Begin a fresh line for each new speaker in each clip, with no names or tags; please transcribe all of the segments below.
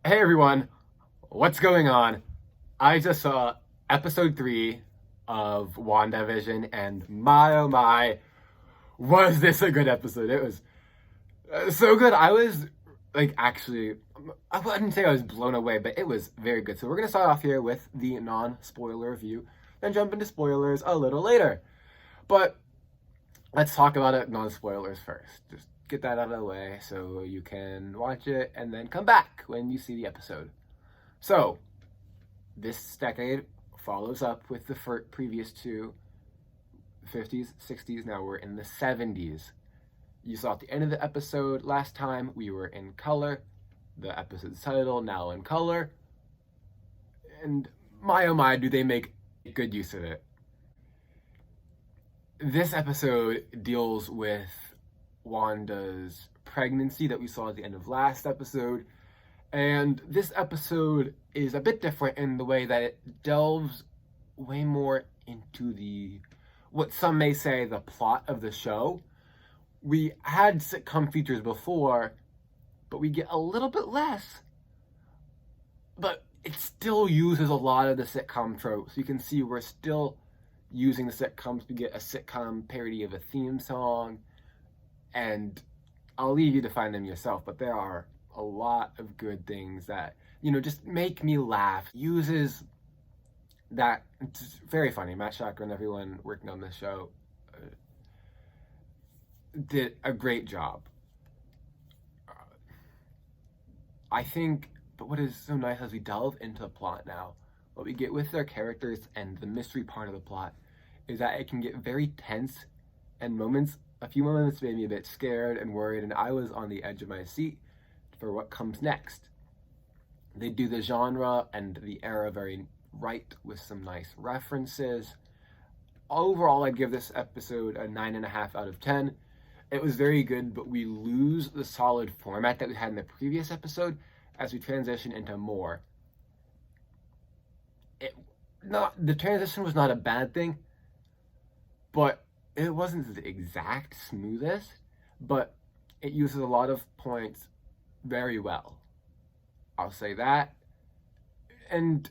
Hey everyone, what's going on? I just saw episode 3 of WandaVision, and my oh my, was this a good episode? It was so good. I was like, actually, I wouldn't say I was blown away, but it was very good. So, we're going to start off here with the non spoiler review, then jump into spoilers a little later. But let's talk about it non spoilers first. Just get that out of the way so you can watch it and then come back when you see the episode. So, this decade follows up with the previous two, 50s, 60s. Now we're in the 70s. You saw at the end of the episode last time we were in color. The episode's title, now in color. And my oh my, do they make good use of it. This episode deals with Wanda's pregnancy that we saw at the end of last episode. And this episode is a bit different in the way that it delves way more into what some may say, the plot of the show. We had sitcom features before, but we get a little bit less. But it still uses a lot of the sitcom tropes. You can see we're still using the sitcoms to get a sitcom parody of a theme song. And I'll leave you to find them yourself, but there are a lot of good things that, just make me laugh. Uses that. It's very funny. Matt Shacker and everyone working on this show did a great job. I think, but what is so nice as we delve into the plot now, what we get with their characters and the mystery part of the plot is that it can get very tense, and a few moments made me a bit scared and worried, and I was on the edge of my seat for what comes next. They do the genre and the era very right with some nice references. Overall, I'd give this episode a 9.5 out of 10. It was very good, but we lose the solid format that we had in the previous episode as we transition into more. The transition was not a bad thing, but it wasn't the exact smoothest, but it uses a lot of points very well. I'll say that. And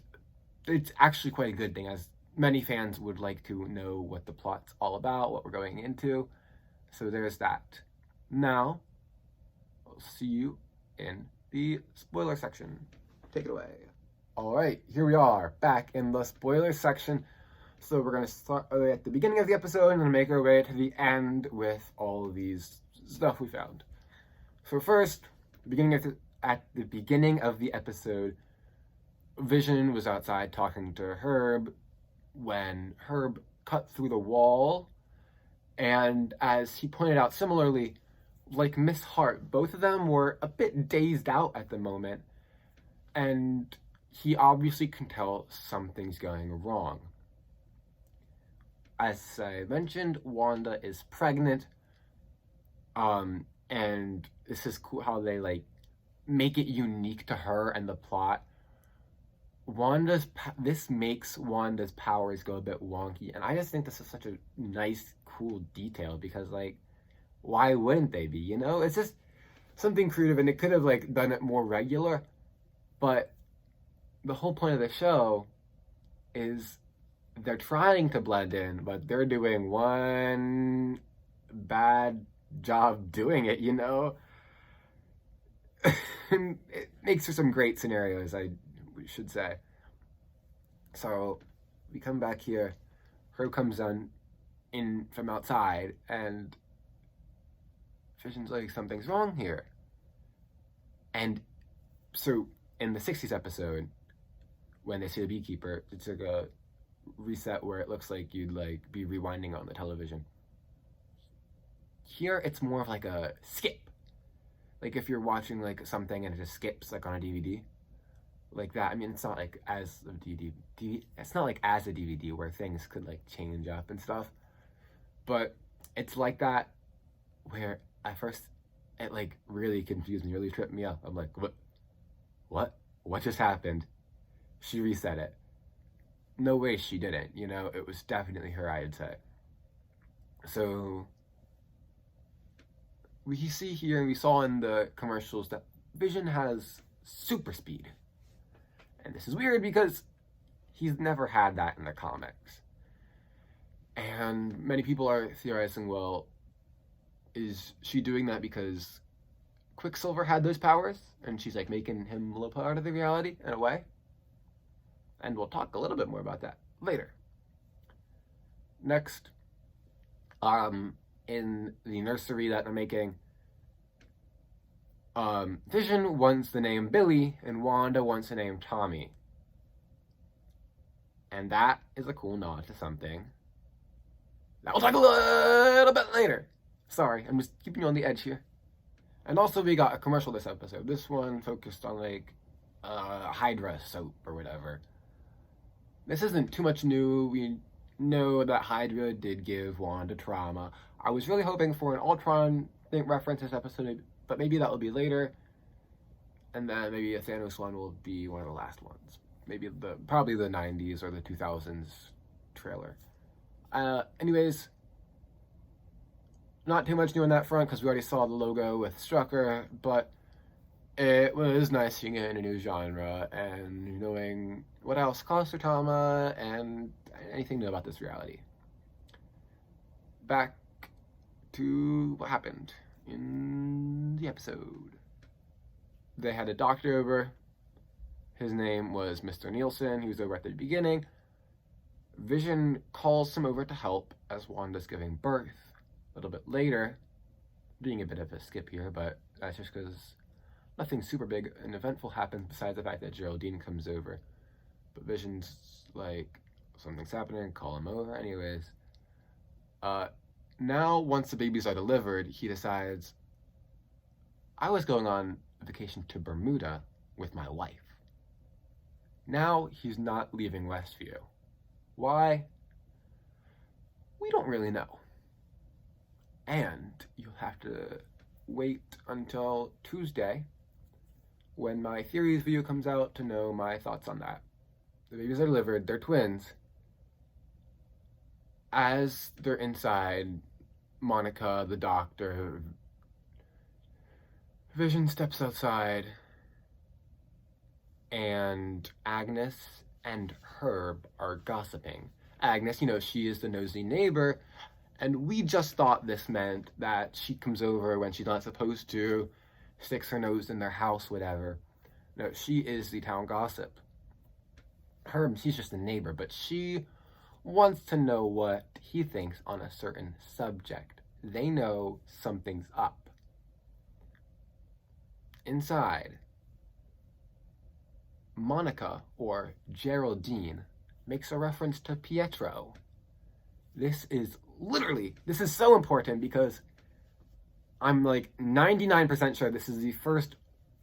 it's actually quite a good thing, as many fans would like to know what the plot's all about, what we're going into. So there's that. Now, I'll see you in the spoiler section. Take it away. All right, here we are, back in the spoiler section. So we're going to start at the beginning of the episode and make our way to the end with all of these stuff we found. So first, at the beginning of the episode, Vision was outside talking to Herb when Herb cut through the wall. And as he pointed out, similarly, like Miss Hart, both of them were a bit dazed out at the moment. And he obviously can tell something's going wrong. As I mentioned, Wanda is pregnant. And this is cool how they make it unique to her and the plot. This makes Wanda's powers go a bit wonky, and I just think this is such a nice, cool detail because, why wouldn't they be? It's just something creative, and it could have done it more regular. But the whole point of the show is they're trying to blend in, but they're doing one bad job doing it. And it makes for some great scenarios, I should say. So we come back here. Herb comes in from outside, and Vision's like, something's wrong here. And so in the 60s episode, when they see the beekeeper, it's like a reset where it looks like you'd be rewinding on the television. Here it's more of a skip. Like if you're watching something and it just skips on a DVD. Like that. I mean, it's not as a DVD. It's not as a DVD where things could change up and stuff. But it's like that where at first it really confused me, really tripped me up. I'm like, what just happened? She reset it. No way she didn't. It was definitely her, I'd say. So we see here, and we saw in the commercials, that Vision has super speed. And this is weird because he's never had that in the comics. And many people are theorizing, well, is she doing that because Quicksilver had those powers and she's like making him a little part of the reality in a way? And we'll talk a little bit more about that later. Next, in the nursery that they're making, Vision wants the name Billy and Wanda wants the name Tommy. And that is a cool nod to something that we'll talk a little bit later. Sorry, I'm just keeping you on the edge here. And also we got a commercial this episode. This one focused on like Hydra soap or whatever. This isn't too much new. We know that Hydra did give Wanda trauma. I was really hoping for an Ultron reference this episode, but maybe that will be later. And then maybe a Thanos one will be one of the last ones. Maybe probably the 90s or the 2000s trailer. Anyways, not too much new on that front because we already saw the logo with Strucker, but it was nice seeing it in a new genre and knowing what else caused her trauma and anything new about this reality. Back to what happened in the episode. They had a doctor over. His name was Mr. Nielsen. He was over at the beginning. Vision calls him over to help as Wanda's giving birth. A little bit later, being a bit of a skip here, but that's just because nothing super big and eventful happens besides the fact that Geraldine comes over. But Vision's like, something's happening, call him over. Anyways, now once the babies are delivered, he decides, I was going on vacation to Bermuda with my wife. Now he's not leaving Westview. Why? We don't really know. And you'll have to wait until Tuesday when my theories video comes out to know my thoughts on that. The babies are delivered, they're twins. As they're inside, Monica, the doctor, Vision steps outside, and Agnes and Herb are gossiping. Agnes, she is the nosy neighbor, and we just thought this meant that she comes over when she's not supposed to, sticks her nose in their house, whatever. No, she is the town gossip. Herb, she's just a neighbor, but she wants to know what he thinks on a certain subject. They know something's up. Inside, Monica, or Geraldine, makes a reference to Pietro. This is so important because I'm like 99% sure this is the first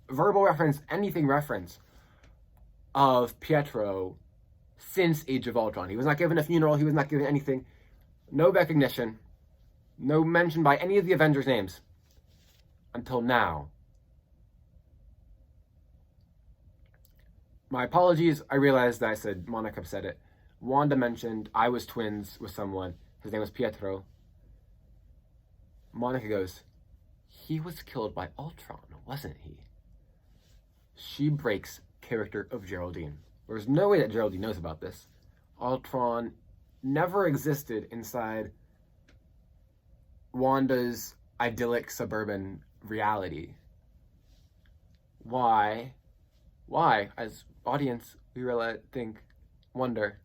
verbal reference, anything reference, of Pietro since Age of Ultron. He was not given a funeral, he was not given anything. No recognition, no mention by any of the Avengers' names until now. My apologies, I realized that I said Monica said it. Wanda mentioned I was twins with someone. His name was Pietro. Monica goes, he was killed by Ultron, wasn't he? She breaks character of Geraldine. There's no way that Geraldine knows about this. Ultron never existed inside Wanda's idyllic suburban reality. Why, as audience, we really wonder,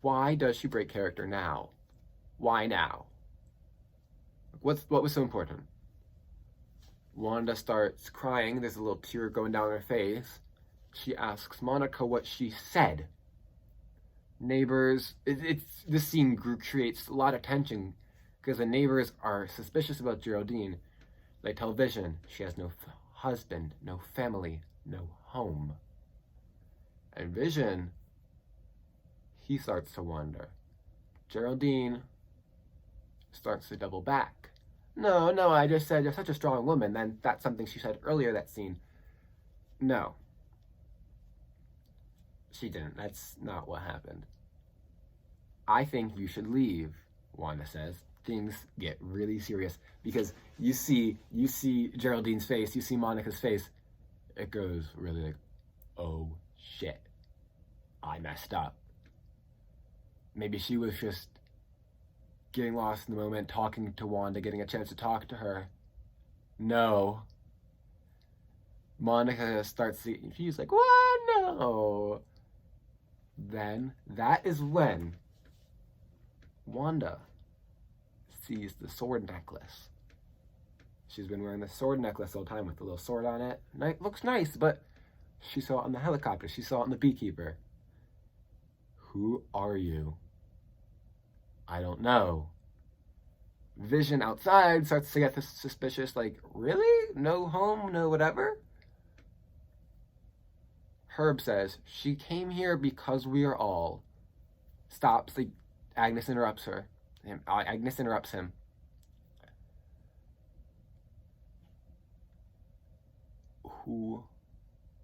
why does she break character now? Why now? What was so important? Wanda starts crying. There's a little tear going down her face. She asks Monica what she said. Neighbors, this scene creates a lot of tension because the neighbors are suspicious about Geraldine. They tell Vision she has no husband, no family, no home. And Vision, he starts to wonder. Geraldine starts to double back. No, I just said you're such a strong woman. Then that's something she said earlier that scene. No. She didn't. That's not what happened. I think you should leave, Wanda says. Things get really serious because you see Geraldine's face, you see Monica's face. it goes really like, oh shit, I messed up. Maybe she was just getting lost in the moment, talking to Wanda, getting a chance to talk to her. No. Monica starts to get confused, like, what? No. Then, that is when Wanda sees the sword necklace. She's been wearing the sword necklace all the time with the little sword on it. It looks nice, but she saw it on the helicopter. She saw it on the Beekeeper. Who are you? I don't know. Vision outside starts to get suspicious, like, really? No home, no whatever? Herb says, she came here because we are all. Stops, like, Agnes interrupts her. Agnes interrupts him. Who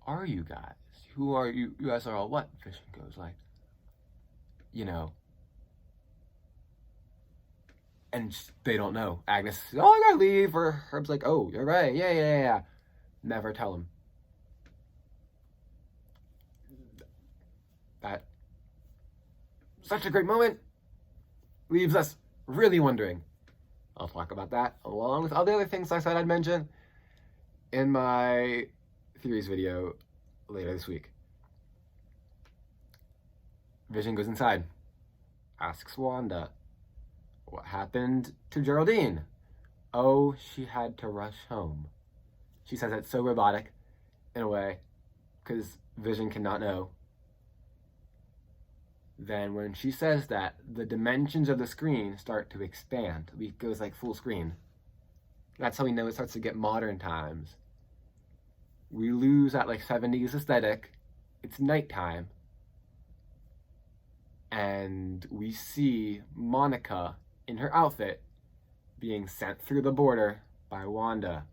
are you guys? Who are you? You guys are all what? Vision goes like, you know. And they don't know. Agnes says, oh, I gotta leave. Or Herb's like, oh, you're right. Yeah. Never tell him. That such a great moment leaves us really wondering. I'll talk about that along with all the other things I said I'd mention in my theories video later this week. Vision goes inside, asks Wanda, what happened to Geraldine? Oh, she had to rush home. She says it's so robotic in a way, because Vision cannot know. Then when she says that, the dimensions of the screen start to expand. It goes like full screen. That's how we know it starts to get modern times. We lose that like 70s aesthetic. It's nighttime. And we see Monica in her outfit being sent through the border by Wanda.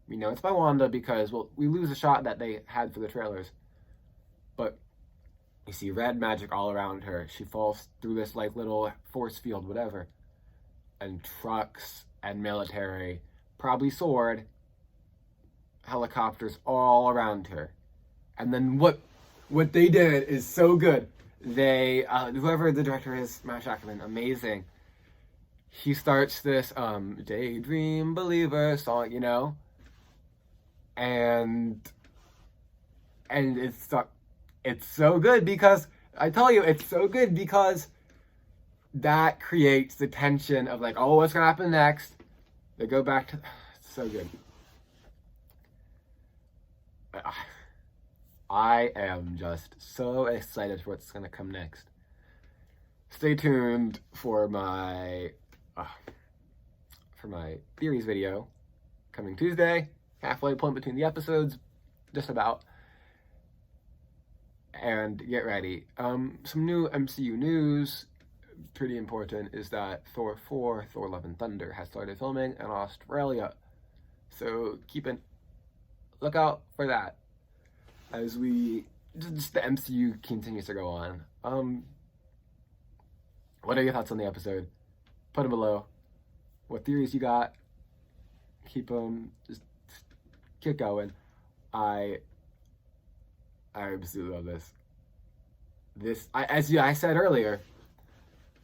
We know it's by Wanda because, well, we lose a shot that they had for the trailers. But you see red magic all around her. She falls through this like little force field, whatever. And trucks and military, probably sword, helicopters all around her. And then what they did is so good. They, whoever the director is, Matt Shackelman, amazing. He starts this Daydream Believer song, you know? And it's so good because, I tell you, it's so good because that creates the tension of like, oh, what's gonna happen next? They go back to, it's so good. I am just so excited for what's gonna come next. Stay tuned for my theories video coming Tuesday. Halfway point between the episodes, just about. And get ready. Some new MCU news, pretty important, is that Thor 4, Thor Love and Thunder has started filming in Australia. So keep an lookout for that as just the MCU continues to go on. What are your thoughts on the episode? Put them below. What theories you got? Keep them, just keep going. I absolutely love this. As I said earlier,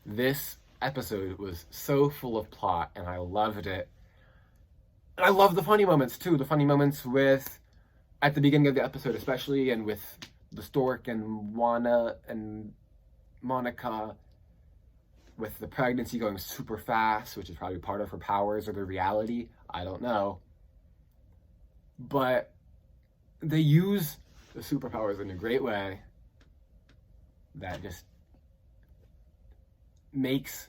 this episode was so full of plot, and I loved it. And I love the funny moments, too. The funny moments at the beginning of the episode, especially, and with the Stork and Wanda and Monica, with the pregnancy going super fast, which is probably part of her powers or the reality. I don't know. But they use the superpowers in a great way that just makes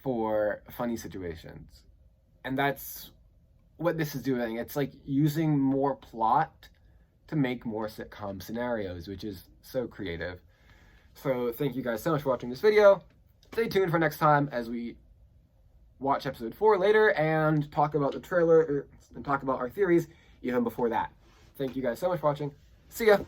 for funny situations. And that's what this is doing. It's like using more plot to make more sitcom scenarios, which is so creative. So thank you guys so much for watching this video. Stay tuned for next time as we watch episode 4 later and talk about the trailer and talk about our theories even before that. Thank you guys so much for watching. See ya!